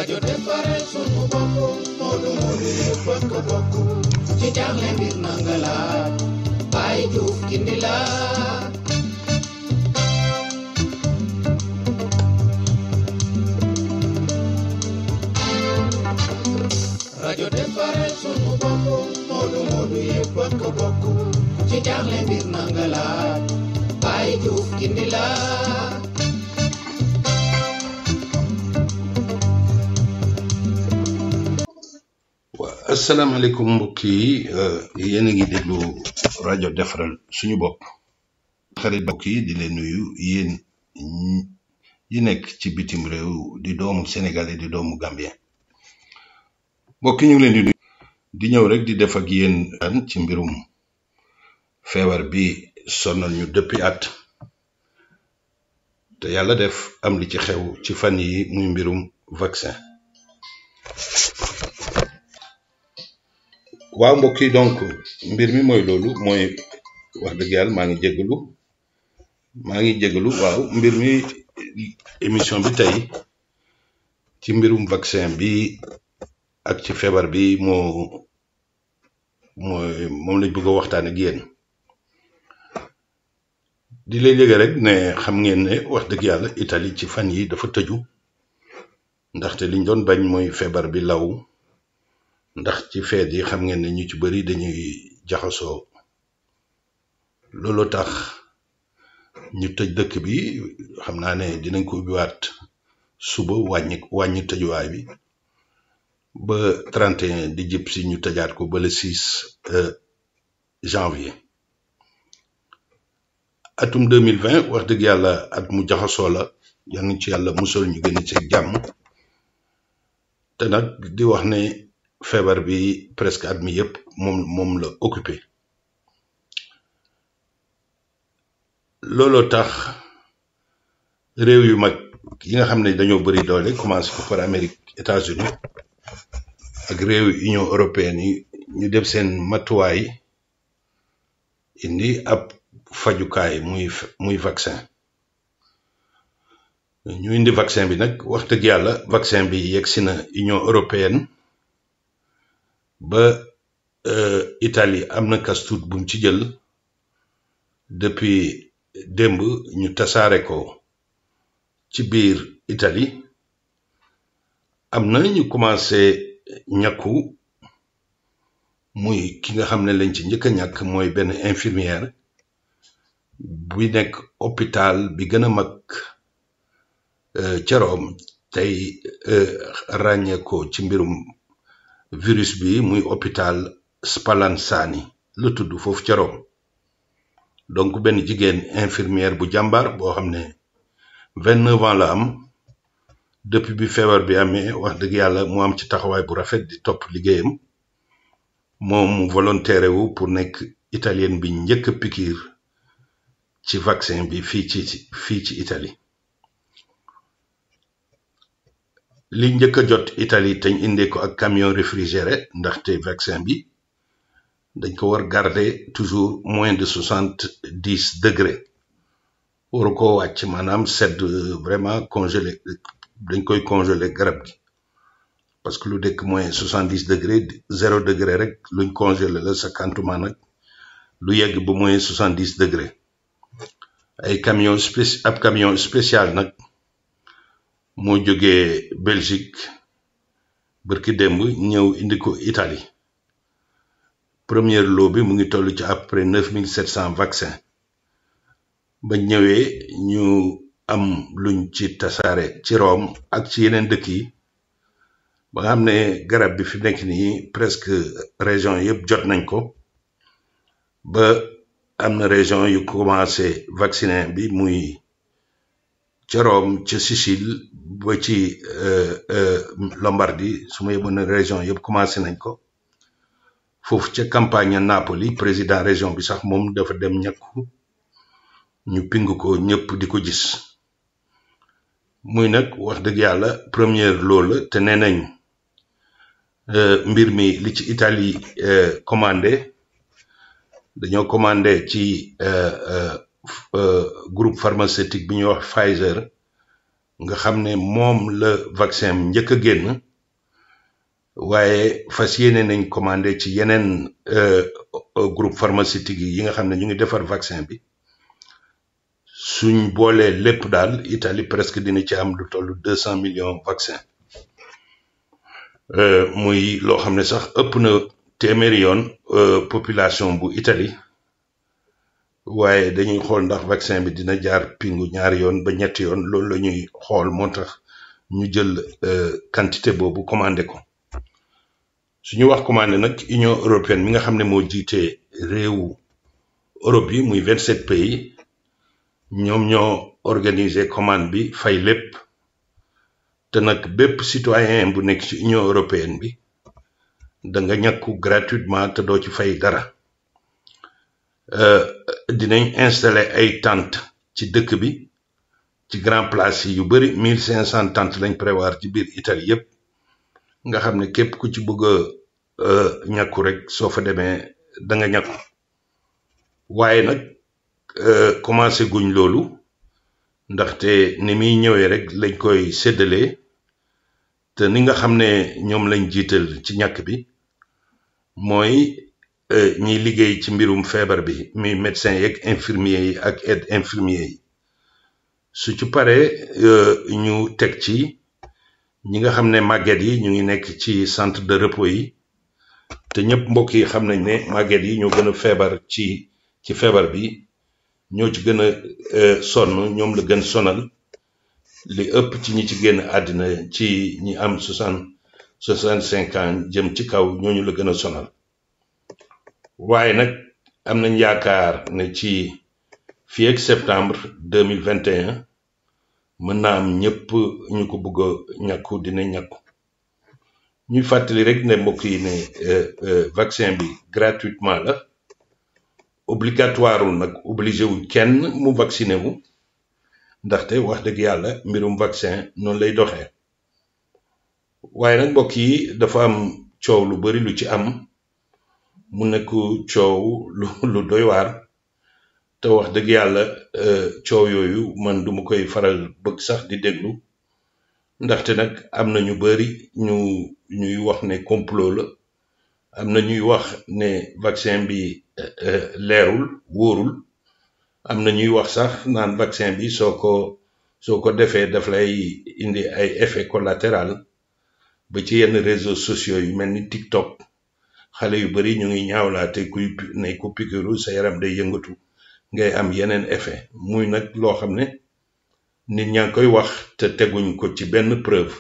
rajo defaral sunu bopp Modou Modou yëpp a ko bokk ci jaaxle mbir na nga laaj Baye Diouf gindi la rajo defaral sunu bopp Modou Modou yëpp a ko bokk ci jaaxle mbir na nga laaj Baye Diouf gindi la asalaamaaleykum mbokk yi yéen a ngi déglu rajo defaral suñu bopp xarit mbokk yi di leen nuyu yéen yi nekk ci bitim réew di doomu sénégalais di doomu gambien mbokk yi ñu ngi leen di nuyu di ñëw rek di def ak yéen an ci mbirum feebar bi sonal ñu depuis at te yàlla def am li ci xew ci fan yi muy mbirum vaccin waaw mbokk yi donc mbir mi mooy loolu mooy wax dëgg yàlla maa ngi jégalu waaw mbir mi émission bi tey ci mbirum vaccin bi ak ci feebar bi moom lañ bëgg a waxtaan ak yéen di lay yëge rek ne xam ngeen ne wax dëgg yàlla Italie ci fan yi dafa tëju ndaxte liñ doon bañ mooy feebar bi law ndax ci feet yi xam ngeen ne ñu ci bëri dañuy jaxasoo loolu tax ñu tëj dëkk bi xam naa ne dinañ ko ubbiwaat suba wàññi tëjuwaay bi ba 31 di jib si ñu tëjaat ko ba le 6 janvier atum 2020 wax dëgg yàlla at mu jaxasoo la yal nañ ci yàlla musal ñu gën ci jàmm te nag di wax ne feebar bi presque at mi yëpp moom la occupé looloo tax réew yu mag yi nga xam ne dañoo bëri doole commencé ko par Amérique États-Unis ak réew Union européenne yi ñu def seen matuwaay indi ab fajukaay muy vaccin ñu indi vaccin bi nag wax dëgg yàlla vaccin bi yegsi na Union européenne ba Italie am na kas tuut bu mu ci jël depuis démb ñu tasaare ko ci biir Italie am na ñu commencé ñàkku muy ki nga xam ne lañ ci njëkk a ñàkk mooy benn infirmière bu nekk hôpital bi gën a mag ca Rome tey ràññee ko ci mbirum virus bi muy hôpital Spallanzani la tudd foofu ca Rome donc benn jigéen infirmière bu jàmbaar boo xam ne 29 ans la am depuis bi feebar bi amee wax dëgg yàlla mu am ci taxawaay bu rafet di topp liggéeyam moom mu volontaire wu pour nekk italienne bi njëkk a pikiir ci vaccin bi fii ci Italie li njëkk a jot Italie te ñu indee ko ak camion réfrigéré ndaxte vaccin bi dañ ko war garder toujours moins de 70 degrés waru ko wàcc maanaam sedd vraiment congelé dañ koy congelé garab gi parce que lu dekk moins 70 degrés 0 degré rek luñ congelé la sa kantuma nag lu yegg ba moins 70 degrés ay camion spécial nag moo jógee Belgique bërki démb ñëw indi ko Italie première lot bi mu ngi toll ci à peu près 9700 vaccins ba ñëwee ñu am luñ ci tasaare ci Rome ak ci yeneen dëkk yi ba nga xam ne garab bi fi nekk nii presque région yëpp jot nañ ko ba am na région yu commencé vacciner bi muy ca Rome ca Sicile ba ci Lombardie su ma yeboon na région yëpp commencé nañ ko foofu ca campagne Napoli président région bi sax moom dafa dem ñàkku ñu ping ko ñëpp di ko gis muy nag wax dëgg yàlla première loolu te nee nañ mbir mi li ci Italie commandé dañoo commandé ci groupe pharmaceutique bi ñuy wax Pfizer nga xam ne moom la vaccin njëkk a génn waaye fas yéene nañ commandé ci yeneen groupe pharmaceutique yi nga xam ne ñu ngi defar vaccin bi suñ boolee lépp daal Italie presque dina ci am lu toll 200 millions vaccin muy loo xam ne sax ëpp na téeméeri yoon population bu Italie waaye dañuy xool ndax vaccin bi dina jaar pingu ñaari yoon ba ñetti yoon loolu la ñuy xool moo tax ñu jël quantité boobu commandé ko suñu wax commandé nag Union européenne mi nga xam ne moo jiite réewu Europe yi muy 27 pays ñoom ñoo organiser commande bi fay lépp te nag bépp citoyen bu nekk ci Union européenne bi da nga ñàkku gratuitement te doo ci fay dara dinañ installer ay tentes ci dëkk bi ci grand place yi yu bari 1500 tentes lañ prévoir ci biir Italie yépp nga xam ne képp ku ci bëgg a ñàkku rek soo fa demee da nga ñàkku waaye nag commencé guñ loolu ndaxte ni muy ñëwee rek lañ koy séddalee te ni nga xam ne ñoom lañ jiital ci ñàkk bi mooy ñiy liggéey ci mbirum feebar bi muy médecins yeeg infirmiers yi ak aide infirmiers yi su ci paree ñu teg ci ñi nga xam ne màgget yi ñu ngi nekk ci centre de repos yi te ñëpp mbokk yi xam nañ ne màgget yi ñoo gën a feebar ci feebar bi ñoo ci gën a sonn ñoom la gën sonal li ëpp ci ñi ci génn àddina ci ñi am 65 ans jëm ci kaw ñooñu la gën a sonal waaye nag am nañ yaakaar ne ci fii ak septembre 2021 mën naa am ñëpp ñu ko bëgg a ñàkku dina ñàkku ñuy fàttali rek ne mbokk yi ne vaccin bi gratuitement la obligatoire nag obligé wu kenn mu vacciné wu ndaxte wax dëgg yàlla mbirum vaccin noonu lay doxee waaye nag mbokk yi dafa am coow lu bari lu ci am mu nekk coow lu doy waar te wax dëgg yàlla coow yooyu man duma koy faral bëgg sax di déglu ndaxte nag am na ñu bari ñuy wax ne complot la am na ñuy wax ne vaccin bi leerul wóorul am na ñuy wax sax naan vaccin bi soo ko defee daf lay indi ay effet collatéral ba ci yenn réseaux sociaux yu mel ni TikTok xale yu bari ñu ngi ñaawlaate ku pikiru sa yaram day yëngatu ngay am yeneen effet muy nag loo xam ne nit ñaa ngi koy wax te teguñ ko ci benn preuve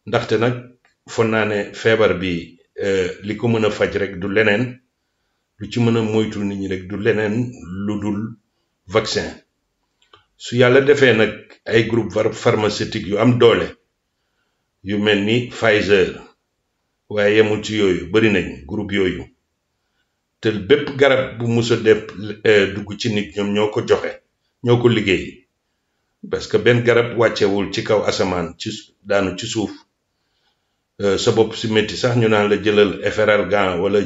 ndaxte nag foog naa ne feebar bi li ko mën a faj rek du leneen lu ci mën a moytu nit ñi rek du leneen lu dul vaccin su yàlla defee nag ay groupe pharmaceutique yu am doole yu mel ni Pfizer waaye yemul ci yooyu bari nañ groupe yooyu te bépp garab bu mus a dugg ci nit ñoom ñoo ko joxe ñoo ko liggéey parce que benn garab wàccewul ci kaw asamaan daanu ci suuf sa bopp si métti sax ñu naan la jëlal Efferalgan wala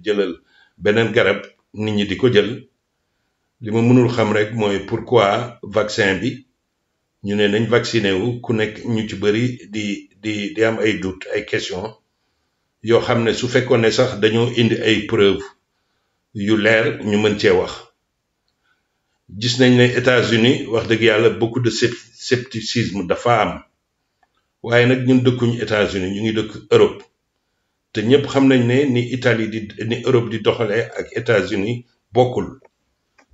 jëlal beneen garab nit ñi di ko jël li ma mënul xam rek mooy pourquoi vaccin bi ñu ne nañ vacciné wu ku nekk ñu ci bari di am ay doute ay question yoo xam ne su fekkoon ne sax dañoo indi ay preuve yu leer ñu mën cee wax gis nañ ne États-Unis wax dëgg yàlla beaucoup de scepticisme dafa am waaye nag ñun dëkkuñu États-Unis ñu ngi dëkk Europe te ñëpp xam nañ ne ni Italie ni Europe di doxalee ak États-Unis bokkul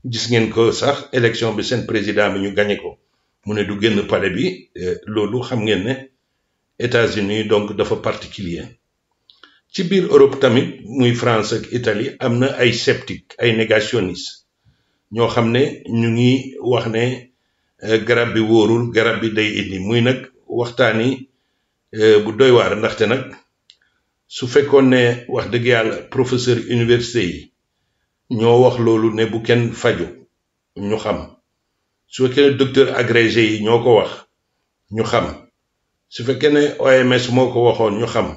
gis ngeen ko sax élection bi seen président bi ñu gagné ko mu ne du génn palais bi loolu xam ngeen ne États-Unis donc dafa particulier ci biir Europe tamit muy France ak Italie am na ay sceptique ay négationniste ñoo xam ne ñu ngi wax ne garab bi wóorul garab bi day indi muy nag waxtaani bu doy waar ndaxte nag su fekkoon ne wax dëgg yàlla professeur université yi ñoo wax loolu ne bu kenn faju ñu xam su fekkee ne docteur agrégé yi ñoo ko wax ñu xam su fekkee ne OMS moo ko waxoon ñu xam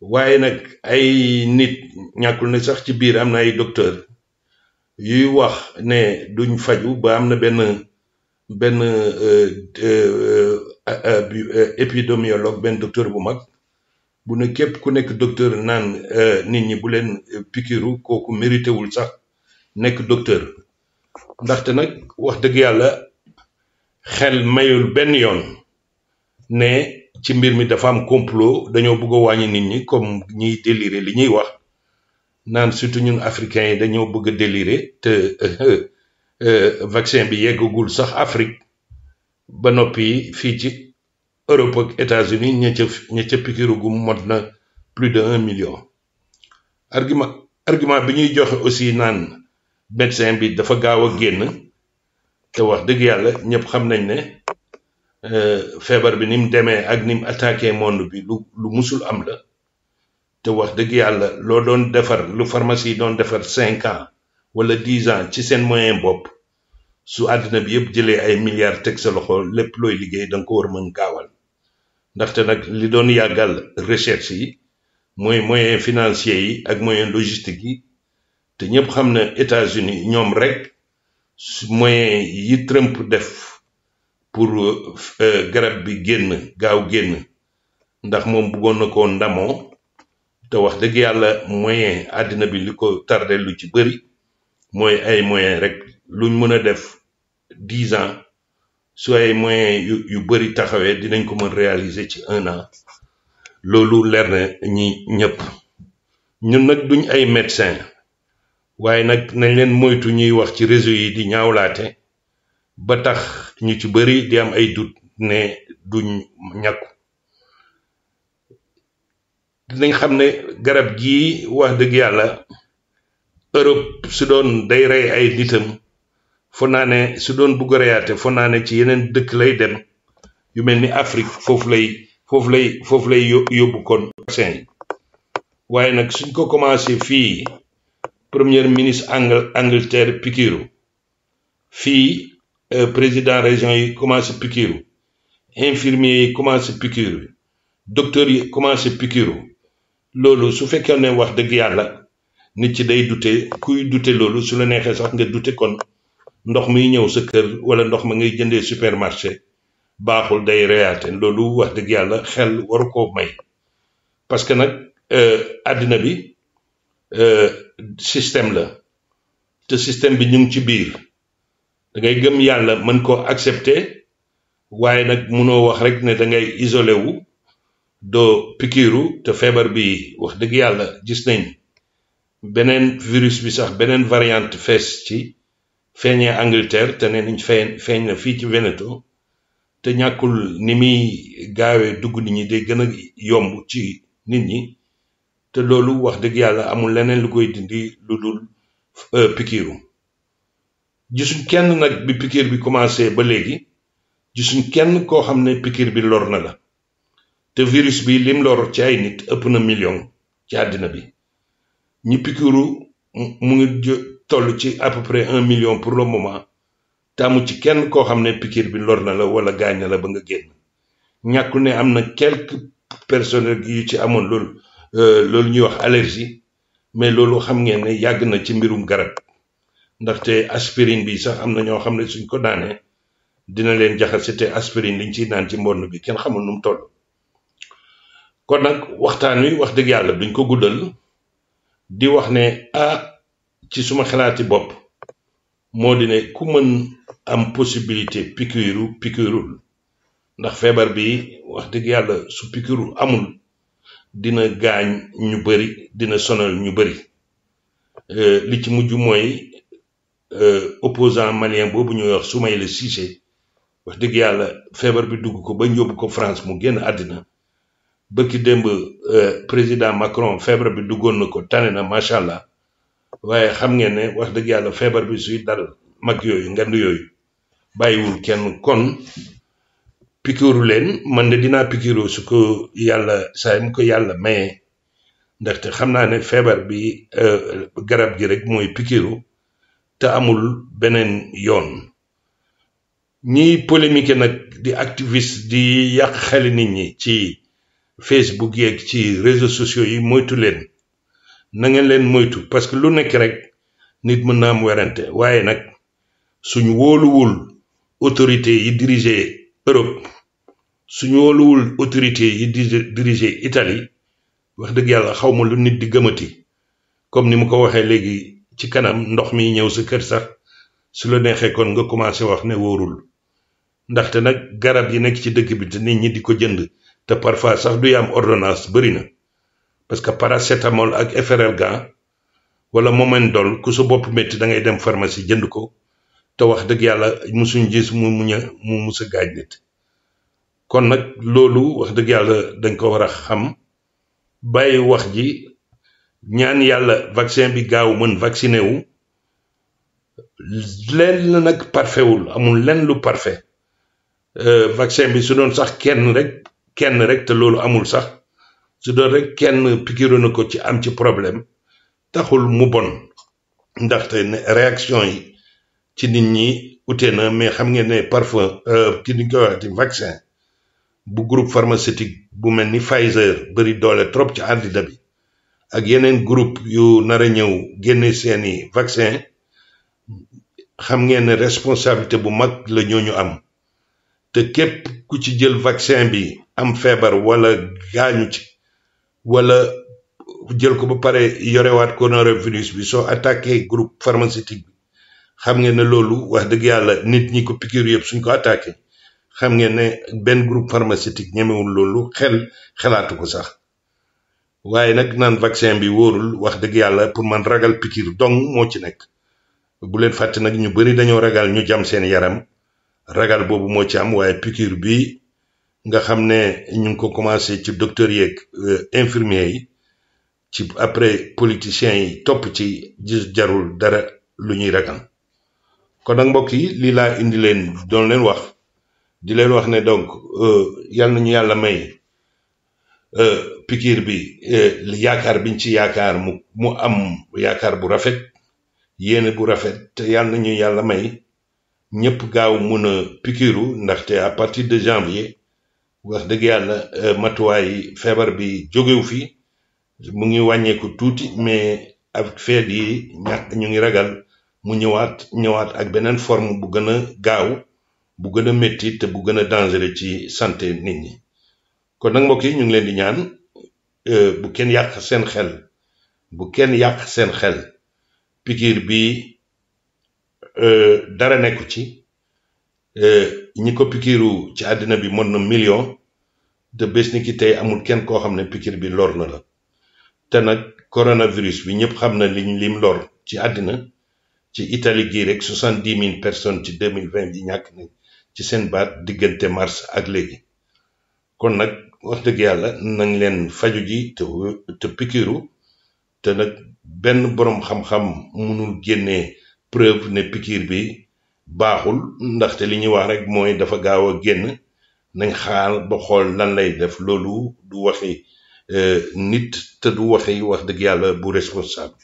waaye nag ay nit ñàkkul ne sax ci biir am na ay docteur yuy wax ne duñ faju ba am na benn benn épidémiologue benn docteur bu mag bu ne képp ku nekk docteur naan nit ñi bu leen pikiru kooku mérité wul sax nekk docteur ndaxte nag wax dëgg yàlla xel mayul benn yoon ne ci mbir mi dafa am complot dañoo bëgg a wàññi nit ñi comme ñiy délirer li ñuy wax naan surtout ñun africains yi dañoo bëgg a délirer te vaccin bi yeggagul sax Afrique ba noppi fii ci Europe ak États-Unis ña ca pikiru gu mot na plus de 1 million argument bi ñuy joxe aussi naan médecin bi dafa gaaw a génn te wax dëgg yàlla ñëpp xam nañ ne feebar bi ni mu demee ak ni mu attaqué monde bi lu musul am la te wax dëgg yàlla loo doon defar lu pharmacie doon defar 5 ans wala 10 ans ci seen moyen bopp su àddina bi yëpp jëlee ay milliards teg sa loxo lépp looy liggéey da nga ko war mën gaawal ndaxte nag li doon yàggal recherche yi mooy moyen financier yi ak moyen logistique yi te ñëpp xam ne États-Unis ñoom rek moyen yi Trump def pour garab bi gaaw génn ndax moom bëggoon na ko ndamoo te wax dëgg yàlla moyen àddina bi li ko tardé lu ci bëri mooy ay moyen rek luñ mën a def 10 ans su ay moyen yu bëri taxawee dinañ ko mën réaliser ci 1 an loolu leer na ñi ñëpp ñun nag duñ ay médecin waaye nag nañ leen moytu ñuy wax ci réseau yi di ñaawlaate ba tax ñu ci bëri di am ay doute ne duñ ñàkku dinañ xam ne garab gii wax dëgg yàlla Europe su doon day rey ay nitam fo naa ne su doon bugg a reyaate fo naa ne ci yeneen dëkk lay dem yu mel ni Afrique foofu lay yóbbu kon vaccin yi waaye nag suñ ko commencé fii premier ministre Angleterre pikiru fii président région yi commencé pikiru infirmier yi commencé pikiru docteur yi commencé pikiru loolu su fekkee ne wax dëgg yàlla nit ci day dute kuy dute loolu su la neexee sax nga dute kon ndox miy ñëw sa kër wala ndox ma ngay jëndee supermarché baaxul day reyaate loolu wax dëgg yàlla xel waru ko may parce que nag àddina bi système la te système bi ñu ngi ci biir da ngay gëm yàlla mën koo accepter waaye nag munoo wax rek ne da ngay isolé wu doo pikiru te feebar bi wax dëgg yàlla gis nañ beneen virus bi sax beneen variante fees ci feeñee Angleterre te ne nañ feeñ na fii ci Veneto te ñàkkul ni muy gaawee dugg nit ñi day gën a yomb ci nit ñi te loolu wax dëgg yàlla amul leneen lu koy dindi lu dul pikiru gisuñ kenn nag bi pikir bi commencé ba léegi gisuñ kenn koo xam ne pikir bi lor na la te virus bi lim lor ci ay nit ëpp na million ci àddina bi ñi pikiru mu ngi toll ci à peu près 1 million pour le moment te amu ci kenn koo xam ne pikir bi lor na la wala gaañ na la ba nga génn ñàkkul ne am na quelques personnes yu ci amoon loolu ñuy wax allergie mais loolu xam ngeen ne yàgg na ci mbirum garab ndaxte aspirine bi sax am na ñoo xam ne suñ ko naanee dina leen jaxase te aspirine liñ ciy naan ci mbonn bi kenn xamul nu mu toll kon nag waxtaan wi wax dëgg yàlla duñ ko guddal di wax ne ci suma xalaati bopp moo di ne ku mën am possibilité pikirul ndax feebar bi wax dëgg yàlla su pikiru amul dina gaañ ñu bëri dina sonal ñu bëri li ci mujj mooy opposant malien boobu ñuy wax Soumaïla Cissé wax dëgg yàlla feebar bi dugg ko ba yóbbu ko France mu génn àddina bëkki démb président Macron feebar bi duggoon na ko tane na macha allah waaye xam ngeen ne wax dëgg yàlla feebar bi suy dal mag yooyu ngand yooyu bàyyiwul kenn kon pikiru leen man de dinaa pikiru su ko yàlla saa mu ko yàlla maye ndaxte xam naa ne feebar bi garab gi rek mooy pikiru te amul beneen yoon ñiy polémique nag di activiste di yàq xeli nit ñi ci Facebook yeeg ci réseaux sociaux yi moytu leen na ngeen leen moytu parce que lu nekk rek nit mën na am werante waaye nag suñ wóoluwul autorité yi diriger Europe suñu wóoluwul autorité yi diriger Italie wax dëgg yàlla xaw ma lu nit di gëmati comme ni mu ko waxee léegi ci kanam ndox mi ñëw sa kër sax su la neexee kon nga commencé wax ne wóorul ndaxte nag garab yi nekk ci dëkk bi te nit ñi di ko jënd te parfois sax du am ordonnance bëri na parce que paracétamol ak Efferalgan wala Momendol ku sa bopp métti da ngay dem pharmacie jënd ko te wax dëgg yàlla musuñ gis mu mus a gaañ nit kon nag loolu wax dëgg yàlla dañ ko war a xam bàyyi wax ji ñaan yàlla vaccin bi gaaw mën vacciné wu lenn nag parfait wul amul lenn lu parfait vaccin bi su doon sax kenn rek te loolu amul sax su doon rek kenn pikiru na ko ci am ci problème taxul mu bon ndaxte ne réaction yi ci nit ñi ute na mais xam ngeen ne parfois ki ni koy waxati vaccin bu groupe pharmaceutique bu mel ni Pfizer bëri doole trop ci àddina bi ak yeneen groupe yu nar a ñëw génne seeni vaccin xam ngeen ne responsabilité bu mag la ñooñu am te képp ku ci jël vaccin bi am feebar wala gaañu ci wala jël ko ba pare yorewaat coronavirus bi soo attaqué groupe pharmaceutique bi xam ngeen ne loolu wax dëgg yàlla nit ñi ko piqûre yëpp suñ ko attaqué xam ngeen ne benn groupe pharmaceutique ñemewul loolu xelaatu ko sax waaye nag naan vaccin bi wóorul wax dëgg yàlla pour man ragal piqûre dong moo ci nekk bu leen fàtte nag ñu bari dañoo ragal ñu jam seen yaram ragal boobu moo ci am waaye piqûre bi nga xam ne ñu ngi ko commencé ci docteur yeeg infirmier yi ci après politiciens yi topp ci jarul dara lu ñuy ragal kon nag mbokk yi lii laa indi leen doon leen wax di leen wax ne donc yal nañu yàlla may piqûre bi yaakaar biñ ci yaakaar mu am yaakaar bu rafet yéene bu rafet te yal nañu yàlla may ñëpp gaaw mun a piqûre ndaxte à partir de janvier wax dëgg yàlla matuwaay feebar bi jógewu fi mu ngi wàññeeku tuuti mais ak feet yi ñu ngi ragal mu ñëwaat ak beneen forme bu gën a gaaw bu gën a métti te bu gën a dangereux ci santé nit ñi kon nag mbokk yi ñu ngi leen di ñaan bu kenn yàq seen xel piqûre bi dara nekku ci ñi ko piqûre ci àddina bi mën na million te bés ni ki tey amul kenn koo xam ne piqûre bi lor na la te nag coronavirus bi ñëpp xam na lim lor ci àddina ci Italie gii rek 70,000 personnes ci 2020 bi ñàkk nañ ci seen baat diggante mars ak léegi kon nag wax dëgg yàlla nañ leen faju ji te piqûre te nag benn boroom xam-xam mënul génnee preuve ne piqûre bi baaxul ndaxte li ñuy wax rek mooy dafa gaaw a génn nañ xaar ba xool lan lay def loolu du waxi nit te du waxi wax dëgg yàlla bu responsable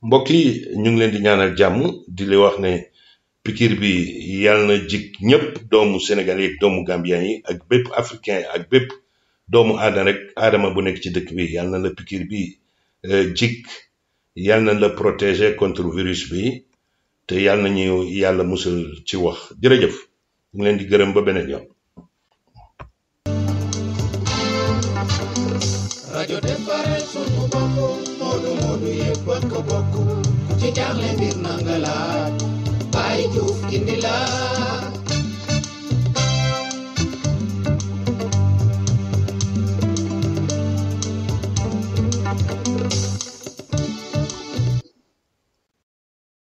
mbokk yi ñu ngi leen di ñaanal jàmm di leen wax ne piqûre bi yàlla na jig ñëpp doomu Sénégal yi ak doomu Gambien yi ak bépp africain ak bépp doomu aadama bu nekk ci dëkk bi yàlla na la piqûre bi jig yàlla na la protéger contre virus bi te yàlla na ñu yàlla musal ci wax jërëjëf ñu ngi leen di gërëm ba beneen yoon. rajo defaral sunu bopp moodu yëpp a ko bokk ku ci jaaxle mbir na nga laaj Baye Diouf indi la